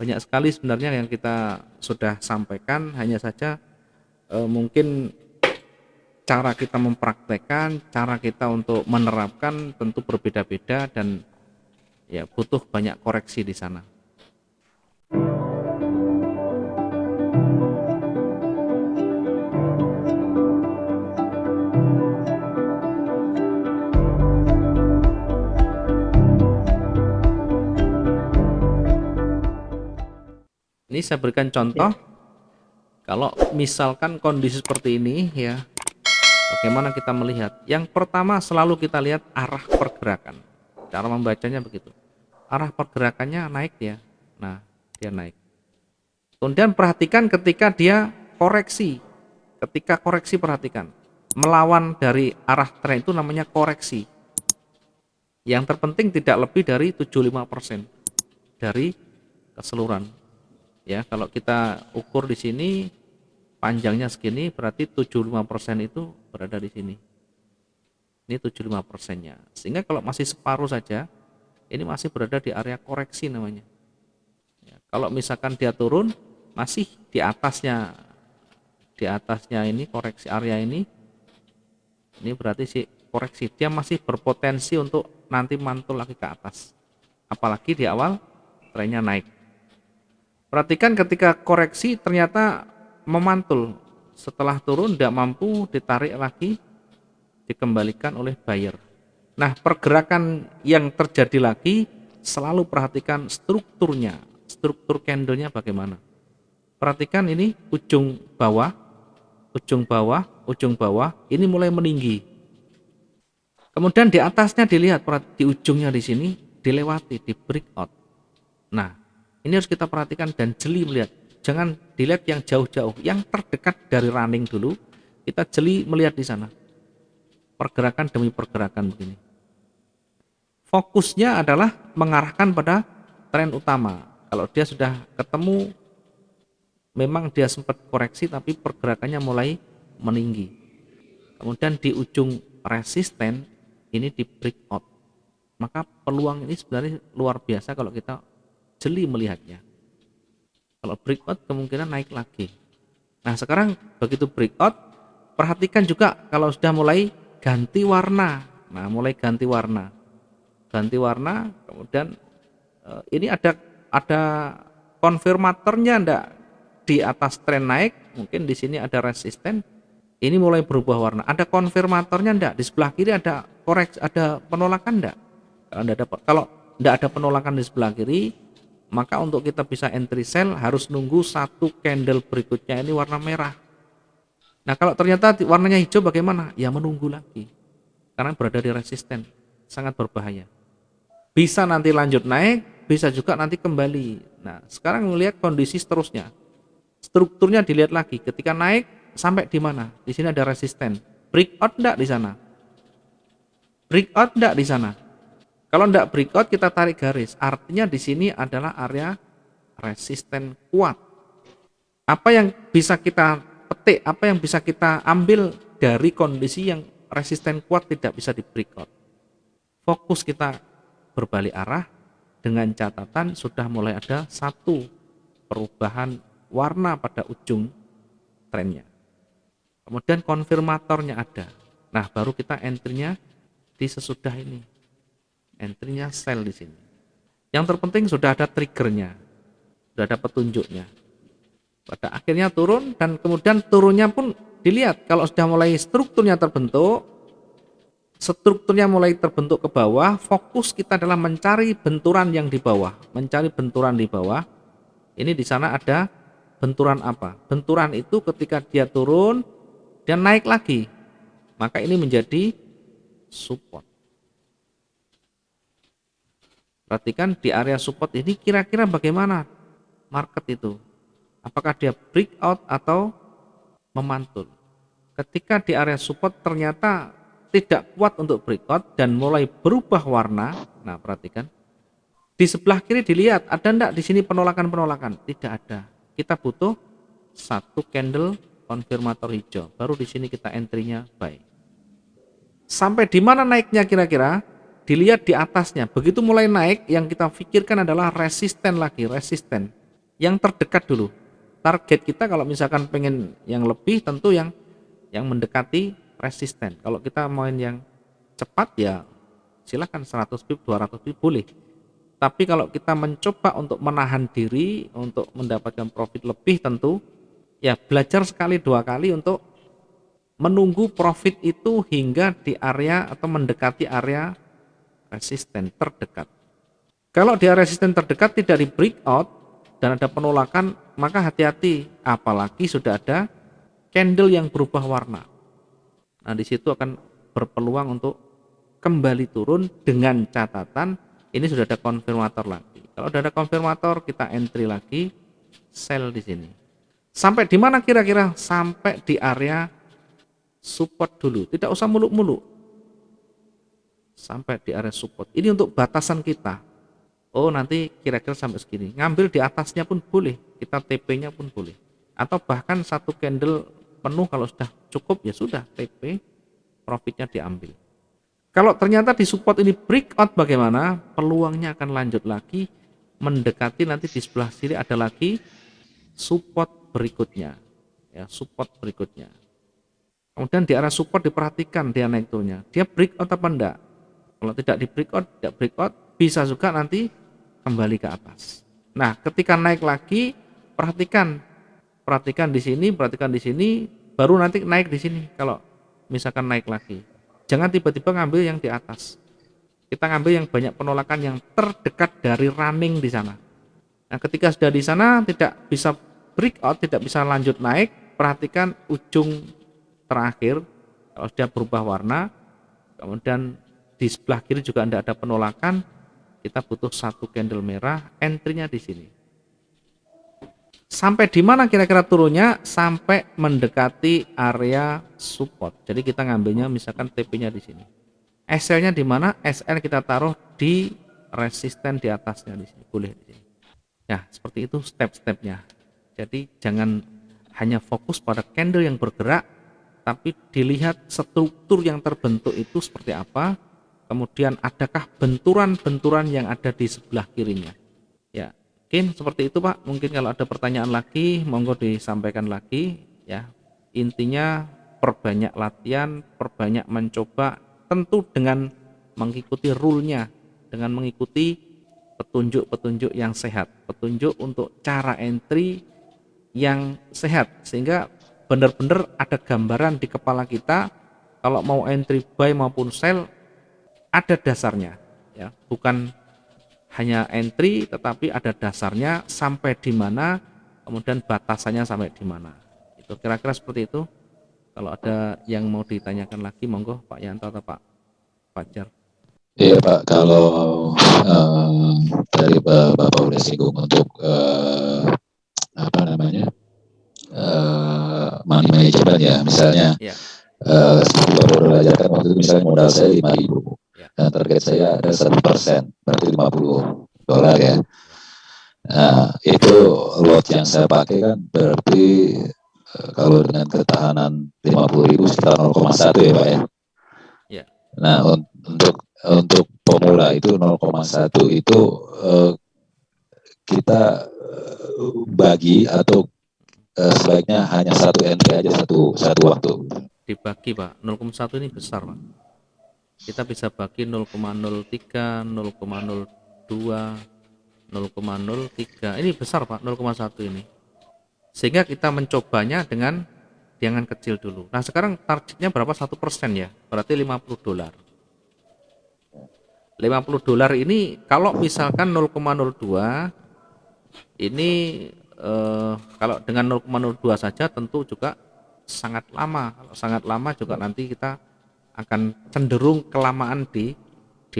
banyak sekali sebenarnya yang kita sudah sampaikan, hanya saja mungkin cara kita mempraktekkan, cara kita untuk menerapkan tentu berbeda-beda dan ya butuh banyak koreksi di sana. Ini saya berikan contoh, Ya, kalau misalkan kondisi seperti ini ya, bagaimana kita melihat? Yang pertama selalu kita lihat arah pergerakan. Cara membacanya begitu. Arah pergerakannya naik ya. Nah, dia naik. Kemudian perhatikan ketika dia koreksi. Ketika koreksi perhatikan. Melawan dari arah tren itu namanya koreksi. Yang terpenting tidak lebih dari 75% dari keseluruhan. Ya, kalau kita ukur di sini panjangnya segini berarti 75% itu berada di sini. Ini 75%-nya. Sehingga kalau masih separuh saja, ini masih berada di area koreksi namanya. Ya, kalau misalkan dia turun, masih di atasnya ini koreksi area ini berarti si koreksi. Dia masih berpotensi untuk nanti mantul lagi ke atas. Apalagi di awal trennya naik. Perhatikan ketika koreksi ternyata memantul. Setelah turun tidak mampu ditarik lagi, dikembalikan oleh buyer. Nah, pergerakan yang terjadi lagi selalu perhatikan strukturnya, struktur candlenya bagaimana. Perhatikan ini ujung bawah, ujung bawah, ujung bawah, ini mulai meninggi. Kemudian di atasnya dilihat di ujungnya di sini dilewati di breakout. Nah, ini harus kita perhatikan dan jeli melihat. Jangan dilihat yang jauh-jauh, yang terdekat dari running dulu. Kita jeli melihat di sana. Pergerakan demi pergerakan begini. Fokusnya adalah mengarahkan pada tren utama. Kalau dia sudah ketemu, memang dia sempat koreksi tapi pergerakannya mulai meninggi. Kemudian di ujung resisten ini di breakout. Maka peluang ini sebenarnya luar biasa kalau kita jeli melihatnya. Kalau breakout kemungkinan naik lagi. Nah, sekarang begitu breakout, perhatikan juga kalau sudah mulai ganti warna. Nah, mulai ganti warna. Ganti warna, kemudian ini ada konfirmatornya enggak di atas tren naik, mungkin di sini ada resisten, ini mulai berubah warna. Ada konfirmatornya enggak? Di sebelah kiri ada koreksi, ada penolakan enggak? Kalau enggak ada penolakan di sebelah kiri, maka untuk kita bisa entry sell harus nunggu satu candle berikutnya ini warna merah. Nah, kalau ternyata warnanya hijau bagaimana? Ya menunggu lagi. Karena berada di resisten, sangat berbahaya. Bisa nanti lanjut naik, bisa juga nanti kembali. Nah, sekarang melihat kondisi seterusnya. Strukturnya dilihat lagi. Ketika naik sampai di mana? Di sini ada resisten. Breakout enggak di sana? Breakout enggak di sana? Kalau enggak breakout kita tarik garis. Artinya di sini adalah area resisten kuat. Apa yang bisa kita petik, apa yang bisa kita ambil dari kondisi yang resisten kuat tidak bisa di breakout? Fokus kita berbalik arah dengan catatan sudah mulai ada satu perubahan warna pada ujung trennya. Kemudian konfirmatornya ada. Nah, baru kita entry-nya di sesudah ini. Entry-nya sell di sini. Yang terpenting sudah ada triggernya, sudah ada petunjuknya. Pada akhirnya turun dan kemudian turunnya pun dilihat kalau sudah mulai strukturnya mulai terbentuk ke bawah, fokus kita adalah mencari benturan yang di bawah, mencari benturan di bawah. Ini di sana ada benturan apa? Benturan itu ketika dia turun dan naik lagi, maka ini menjadi support. Perhatikan di area support ini kira-kira bagaimana market itu? Apakah dia breakout atau memantul? Ketika di area support ternyata tidak kuat untuk breakout dan mulai berubah warna. Nah, perhatikan. Di sebelah kiri dilihat ada enggak di sini penolakan-penolakan? Tidak ada. Kita butuh satu candle konfirmator hijau. Baru di sini kita entry-nya buy. Sampai di mana naiknya kira-kira? Dilihat di atasnya. Begitu mulai naik, yang kita pikirkan adalah resisten lagi, resisten. Yang terdekat dulu. Target kita kalau misalkan pengen yang lebih, tentu yang mendekati resisten. Kalau kita main yang cepat ya silakan 100 pip, 200 pip boleh. Tapi kalau kita mencoba untuk menahan diri untuk mendapatkan profit lebih, tentu ya belajar sekali dua kali untuk menunggu profit itu hingga di area atau mendekati area resisten terdekat. Kalau di area resisten terdekat tidak di breakout dan ada penolakan, maka hati-hati, apalagi sudah ada candle yang berubah warna. Nah, di situ akan berpeluang untuk kembali turun dengan catatan ini sudah ada konfirmator lagi. Kalau sudah ada konfirmator, kita entry lagi, sell di sini. Sampai di mana kira-kira? Sampai di area support dulu, tidak usah muluk-muluk. Sampai di area support. Ini untuk batasan kita. Oh, nanti kira-kira sampai segini. Ngambil di atasnya pun boleh, kita TP-nya pun boleh. Atau bahkan satu candle penuh kalau sudah cukup ya sudah TP, profitnya diambil. Kalau ternyata di support ini breakout bagaimana? Peluangnya akan lanjut lagi mendekati, nanti di sebelah sini ada lagi support berikutnya. Ya, support berikutnya. Kemudian di area support diperhatikan dia naik turunnya. Dia breakout apa enggak? Kalau tidak di breakout, tidak breakout, bisa juga nanti kembali ke atas. Nah, ketika naik lagi, perhatikan perhatikan di sini, baru nanti naik di sini. Kalau misalkan naik lagi, jangan tiba-tiba ngambil yang di atas. Kita ngambil yang banyak penolakan yang terdekat dari running di sana. Nah, ketika sudah di sana tidak bisa breakout, tidak bisa lanjut naik, perhatikan ujung terakhir kalau sudah berubah warna, kemudian di sebelah kiri juga tidak ada penolakan, kita butuh satu candle merah, entry-nya di sini. Sampai di mana kira-kira turunnya? Sampai mendekati area support. Jadi kita ngambilnya misalkan TP-nya di sini. SL-nya di mana? SL kita taruh di resisten di atasnya di sini. Boleh di sini. Ya, seperti itu step-stepnya. Jadi jangan hanya fokus pada candle yang bergerak, tapi dilihat struktur yang terbentuk itu seperti apa. Kemudian adakah benturan-benturan yang ada di sebelah kirinya. Ya, mungkin seperti itu Pak. Mungkin kalau ada pertanyaan lagi, monggo disampaikan lagi ya. Intinya perbanyak latihan, perbanyak mencoba, tentu dengan mengikuti rule-nya, dengan mengikuti petunjuk-petunjuk yang sehat, petunjuk untuk cara entry yang sehat, sehingga benar-benar ada gambaran di kepala kita kalau mau entry buy maupun sell ada dasarnya ya, bukan hanya entry tetapi ada dasarnya sampai di mana, kemudian batasannya sampai di mana. Itu kira-kira seperti itu. Kalau ada yang mau ditanyakan lagi, monggo Pak Yanto atau Pak Fajar. Iya Pak, kalau tadi Bapak udah singgung untuk apa namanya money management ya, misalnya Ya, seperti Bapak udah belajarkan waktu itu, misalnya modal saya 5.000 ya, dan target saya ada 1%, berarti $50 ya. ya, Nah, itu lot yang saya pakai kan berarti kalau dengan ketahanan 50.000 sekitar 0,1 ya Pak ya. ya. Nah, untuk pemula itu 0,1 itu kita bagi atau sebaiknya hanya satu entry aja satu waktu. Dibagi Pak, 0,1 ini besar Pak. Kita bisa bagi 0,03, 0,02, 0,03. Ini besar Pak, 0,1 ini. Sehingga kita mencobanya dengan jangan kecil dulu. Nah, sekarang targetnya berapa? 1% ya. Berarti $50. $50 ini kalau misalkan 0,02 ini kalau dengan 0,02 saja tentu juga sangat lama. Kalau sangat lama juga nanti kita akan cenderung kelamaan di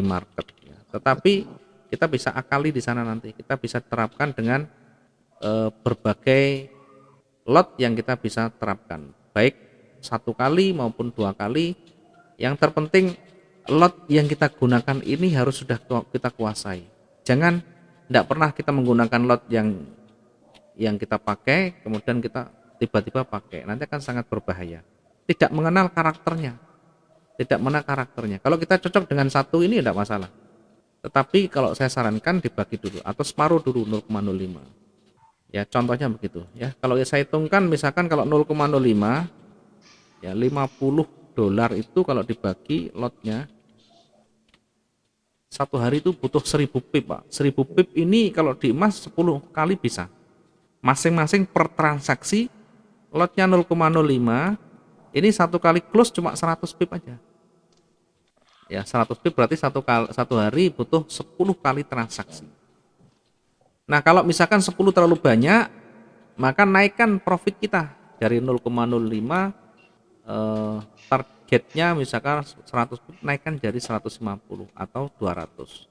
market ya. Tetapi kita bisa akali di sana, nanti kita bisa terapkan dengan berbagai lot yang kita bisa terapkan, baik satu kali maupun dua kali. Yang terpenting lot yang kita gunakan ini harus sudah kita kuasai. Jangan tidak pernah kita menggunakan lot yang kita pakai kemudian kita tiba-tiba pakai, nanti akan sangat berbahaya. Tidak mengenal karakternya, kalau kita cocok dengan satu ini tidak masalah, tetapi kalau saya sarankan dibagi dulu atau separuh dulu 0,05 Ya, contohnya begitu ya. Kalau saya hitungkan misalkan kalau 0,05 ya, 50 dolar itu kalau dibagi lotnya satu hari itu butuh 1000 pip, Pak. 1000 pip ini kalau di emas 10 kali bisa. Masing-masing per transaksi lotnya 0,05, ini satu kali close cuma 100 pip aja. Ya, 100 pip berarti satu hari butuh 10 kali transaksi. Nah, kalau misalkan 10 terlalu banyak, maka naikkan profit kita dari 0,05, targetnya misalkan 100 pip, naikkan jadi 150 atau 200.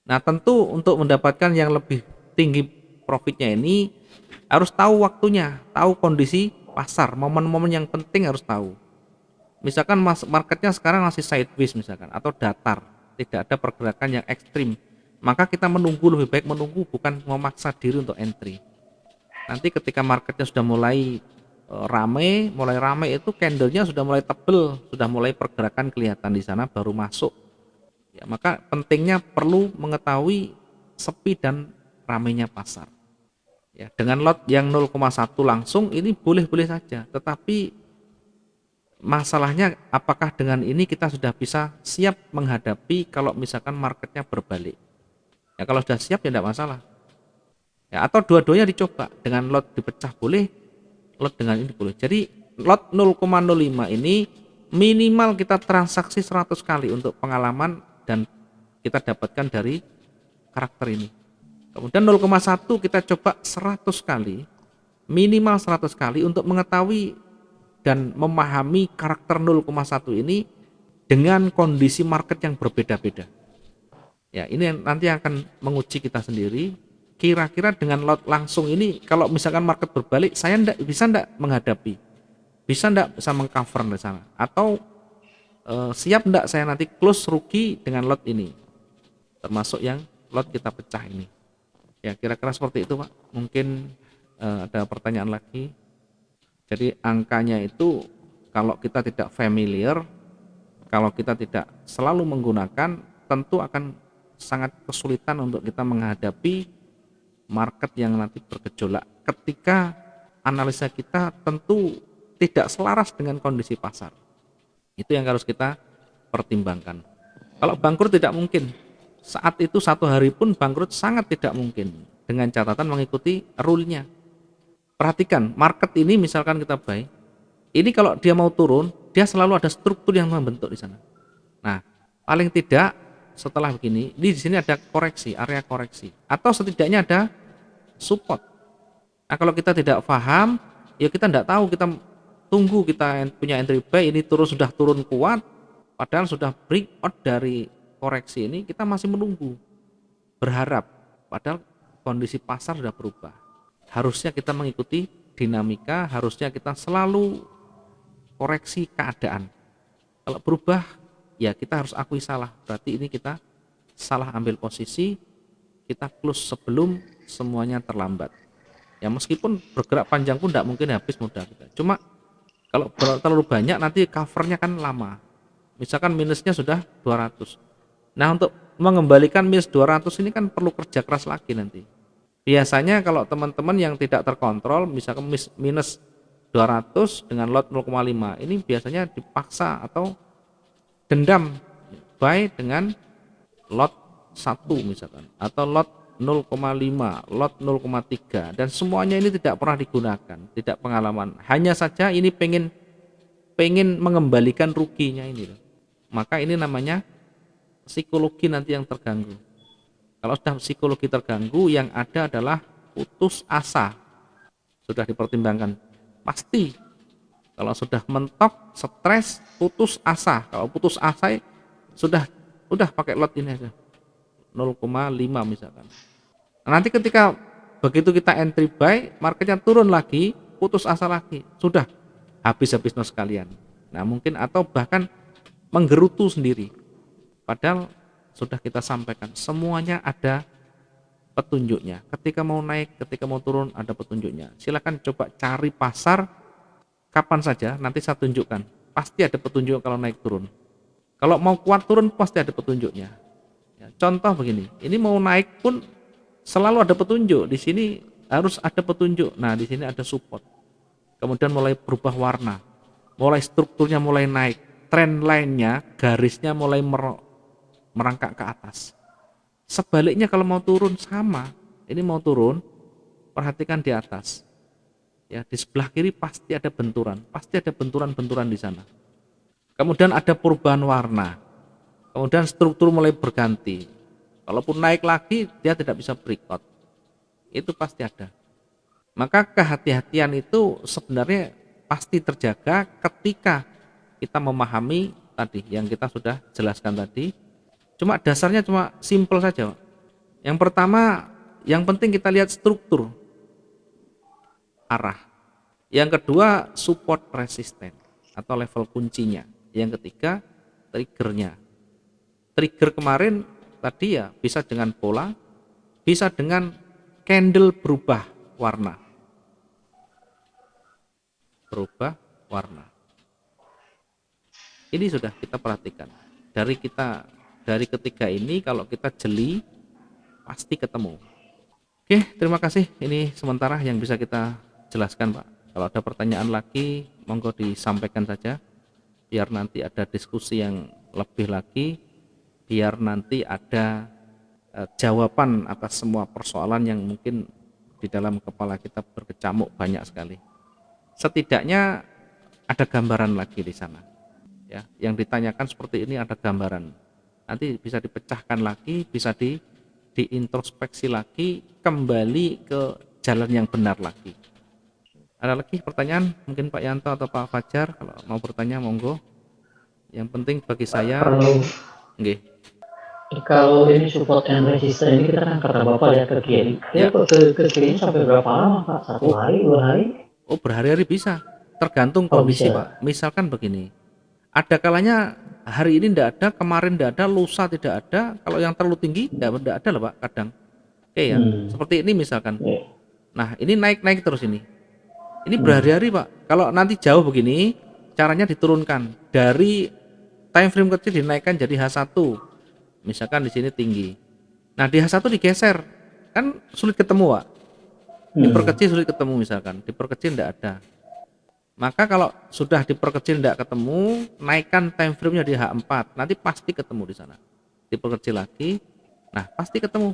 Nah, tentu untuk mendapatkan yang lebih tinggi profitnya ini harus tahu waktunya, tahu kondisi pasar, momen-momen yang penting harus tahu. Misalkan marketnya sekarang masih sideways misalkan atau datar, tidak ada pergerakan yang ekstrim, maka kita menunggu, lebih baik menunggu, bukan memaksa diri untuk entry. Nanti ketika marketnya sudah mulai mulai rame itu candlenya sudah mulai tebel, sudah mulai pergerakan kelihatan di sana, baru masuk. Ya, maka pentingnya perlu mengetahui sepi dan ramainya pasar. Ya, dengan lot yang 0,1 langsung ini boleh-boleh saja, tetapi masalahnya apakah dengan ini kita sudah bisa siap menghadapi kalau misalkan marketnya berbalik. Ya, kalau sudah siap ya tidak masalah. Ya, atau dua-duanya dicoba, dengan lot dipecah boleh, lot dengan ini boleh. Jadi lot 0,05 ini minimal kita transaksi 100 kali untuk pengalaman dan kita dapatkan dari karakter ini. Kemudian 0,1 kita coba 100 kali, minimal 100 kali untuk mengetahui dan memahami karakter 0,1 ini dengan kondisi market yang berbeda-beda. Ya, ini nanti akan menguji kita sendiri. Kira-kira dengan lot langsung ini, kalau misalkan market berbalik, saya bisa menghadapi, bisa bisa mengcover di sana, atau siap enggak saya nanti close rugi dengan lot ini, termasuk yang lot kita pecah ini. Ya, kira-kira seperti itu, Pak. Mungkin ada pertanyaan lagi. Jadi angkanya itu kalau kita tidak familiar, kalau kita tidak selalu menggunakan, tentu akan sangat kesulitan untuk kita menghadapi market yang nanti bergejolak ketika analisa kita tentu tidak selaras dengan kondisi pasar. Itu yang harus kita pertimbangkan. Kalau bangkrut tidak mungkin. Saat itu satu hari pun bangkrut sangat tidak mungkin, dengan catatan mengikuti rule-nya. Perhatikan, market ini misalkan kita buy, ini kalau dia mau turun, dia selalu ada struktur yang membentuk di sana. Nah, paling tidak setelah begini, di sini ada koreksi, area koreksi, atau setidaknya ada support. Nah, kalau kita tidak paham, ya kita tidak tahu, kita tunggu, kita punya entry buy, ini sudah turun kuat, padahal sudah breakout dari koreksi ini, kita masih menunggu, berharap, padahal kondisi pasar sudah berubah. Harusnya kita mengikuti dinamika, harusnya kita selalu koreksi keadaan. Kalau berubah, ya kita harus akui salah, berarti ini kita salah ambil posisi, kita close sebelum semuanya terlambat. Ya, meskipun bergerak panjang pun tidak mungkin habis mudah kita. Cuma kalau terlalu banyak nanti covernya kan lama. Misalkan minusnya sudah 200. Nah, untuk mengembalikan minus 200 ini kan perlu kerja keras lagi nanti. Biasanya kalau teman-teman yang tidak terkontrol, misalkan minus 200 dengan lot 0,5, ini biasanya dipaksa atau dendam buy dengan lot 1 misalkan, atau lot 0,5, lot 0,3, dan semuanya ini tidak pernah digunakan, tidak pengalaman. Hanya saja ini pengen mengembalikan ruginya ini. Maka ini namanya psikologi nanti yang terganggu. Kalau sudah psikologi terganggu, yang ada adalah putus asa. Sudah dipertimbangkan, pasti kalau sudah mentok, stres, putus asa. Kalau putus asa sudah pakai lot ini aja 0,5 misalkan. Nah, nanti ketika begitu kita entry buy, marketnya turun lagi, putus asa lagi, sudah habis-habis sekalian. Nah, mungkin atau bahkan menggerutu sendiri. Padahal sudah kita sampaikan, semuanya ada petunjuknya. Ketika mau naik, ketika mau turun, ada petunjuknya. Silakan coba cari pasar kapan saja, nanti saya tunjukkan. Pasti ada petunjuk kalau naik turun. Kalau mau kuat turun, pasti ada petunjuknya. Ya, contoh begini, ini mau naik pun selalu ada petunjuk. Di sini harus ada petunjuk. Nah, di sini ada support. Kemudian mulai berubah warna, mulai strukturnya mulai naik, trend line-nya, garisnya mulai merangkak ke atas. Sebaliknya kalau mau turun sama, ini mau turun, perhatikan di atas. Ya, di sebelah kiri pasti ada benturan, pasti ada benturan-benturan di sana. Kemudian ada perubahan warna, kemudian struktur mulai berganti. Kalaupun naik lagi, dia tidak bisa breakout. Itu pasti ada. Maka kehati-hatian itu sebenarnya pasti terjaga ketika kita memahami tadi yang kita sudah jelaskan tadi. Cuma dasarnya cuma simple saja. Yang pertama, yang penting kita lihat struktur arah. Yang kedua, support resisten atau level kuncinya. Yang ketiga, triggernya. Trigger kemarin tadi ya bisa dengan pola, bisa dengan candle berubah warna. Berubah warna. Ini sudah kita perhatikan. Dari ketiga ini kalau kita jeli pasti ketemu. Oke, terima kasih. Ini sementara yang bisa kita jelaskan, Pak. Kalau ada pertanyaan lagi, monggo disampaikan saja. Biar nanti ada diskusi yang lebih lagi, biar nanti ada jawaban atas semua persoalan yang mungkin di dalam kepala kita berkecamuk banyak sekali. Setidaknya ada gambaran lagi di sana. Ya, yang ditanyakan seperti ini ada gambaran. Nanti bisa dipecahkan lagi, bisa diintrospeksi lagi, kembali ke jalan yang benar lagi. Ada lagi pertanyaan mungkin Pak Yanto atau Pak Fajar, kalau mau bertanya monggo. Yang penting bagi saya nggih. Kalau ini support and resistance ini kita kan kata Bapak ya ke kiri. Ya. Ke kiri sampai berapa lama Pak? 1 hari, 2 hari? Oh, berhari-hari bisa. Tergantung kondisi, Pak. Misalkan begini. Ada kalanya hari ini tidak ada, kemarin tidak ada, lusa tidak ada. Kalau yang terlalu tinggi tidak ada lah, Pak, kadang. Oke ya. Seperti ini misalkan. Nah, ini naik-naik terus ini. Ini berhari-hari, Pak. Kalau nanti jauh begini, caranya diturunkan dari time frame kecil dinaikkan jadi H1. Misalkan di sini tinggi. Nah, di H1 digeser. Kan sulit ketemu, Pak. Diperkecil sulit ketemu misalkan, diperkecil tidak ada. Maka kalau sudah diperkecil tidak ketemu, naikkan time frame-nya di H4, nanti pasti ketemu di sana. Diperkecil lagi, nah pasti ketemu.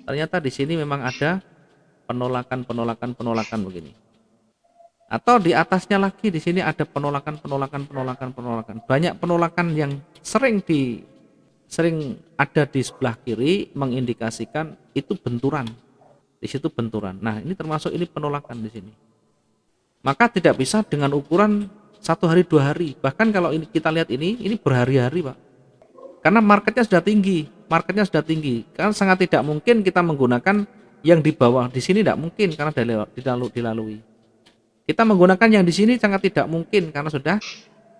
Ternyata di sini memang ada penolakan begini. Atau di atasnya lagi di sini ada penolakan. Banyak penolakan yang sering ada di sebelah kiri mengindikasikan itu benturan. Di situ benturan. Nah, ini termasuk ini penolakan di sini. Maka tidak bisa dengan ukuran 1 hari 2 hari. Bahkan kalau ini kita lihat ini berhari-hari, Pak. Karena marketnya sudah tinggi. Karena sangat tidak mungkin kita menggunakan yang di bawah. Di sini tidak mungkin karena dilalui. Kita menggunakan yang di sini sangat tidak mungkin karena sudah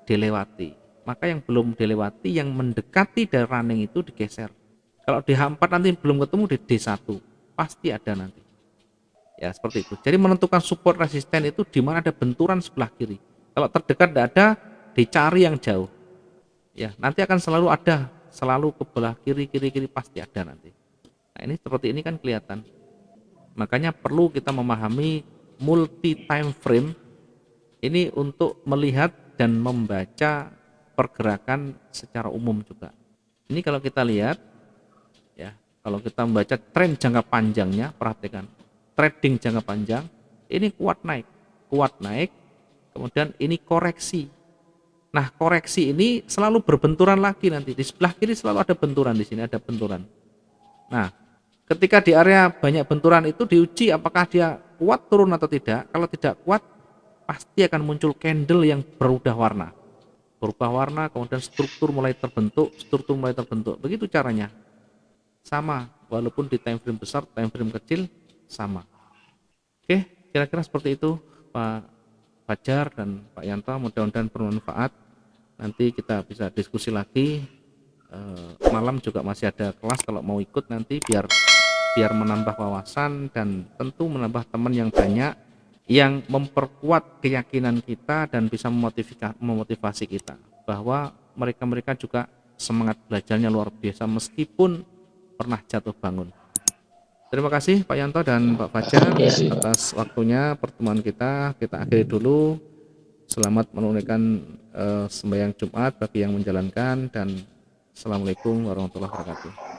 dilewati. Maka yang belum dilewati, yang mendekati dari running itu digeser. Kalau di H4 nanti belum ketemu di D1, pasti ada nanti. Ya seperti itu. Jadi menentukan support resisten itu di mana ada benturan sebelah kiri. Kalau terdekat tidak ada, dicari yang jauh. Ya nanti akan selalu ada, selalu ke belah kiri pasti ada nanti. Nah ini seperti ini kan kelihatan. Makanya perlu kita memahami multi time frame ini untuk melihat dan membaca pergerakan secara umum juga. Ini kalau kita lihat ya, kalau kita membaca tren jangka panjangnya, perhatikan trading jangka panjang ini kuat naik, kemudian ini koreksi. Nah, koreksi ini selalu berbenturan lagi nanti di sebelah kiri selalu ada benturan, di sini ada benturan. Nah, ketika di area banyak benturan itu diuji apakah dia kuat turun atau tidak. Kalau tidak kuat, pasti akan muncul candle yang berubah warna, kemudian struktur mulai terbentuk. Begitu caranya. Sama, walaupun di time frame besar, time frame kecil sama. Oke, kira-kira seperti itu Pak Fajar dan Pak Yanto. Mudah-mudahan bermanfaat. Nanti kita bisa diskusi lagi. Malam juga masih ada kelas kalau mau ikut nanti biar menambah wawasan dan tentu menambah teman yang banyak yang memperkuat keyakinan kita dan bisa memotivasi kita bahwa mereka juga semangat belajarnya luar biasa meskipun pernah jatuh bangun. Terima kasih Pak Yanto dan Pak Fajar Terima kasih. atas waktunya pertemuan kita. Kita akhiri dulu. Selamat menunaikan sembahyang Jumat bagi yang menjalankan, dan Assalamualaikum warahmatullahi wabarakatuh.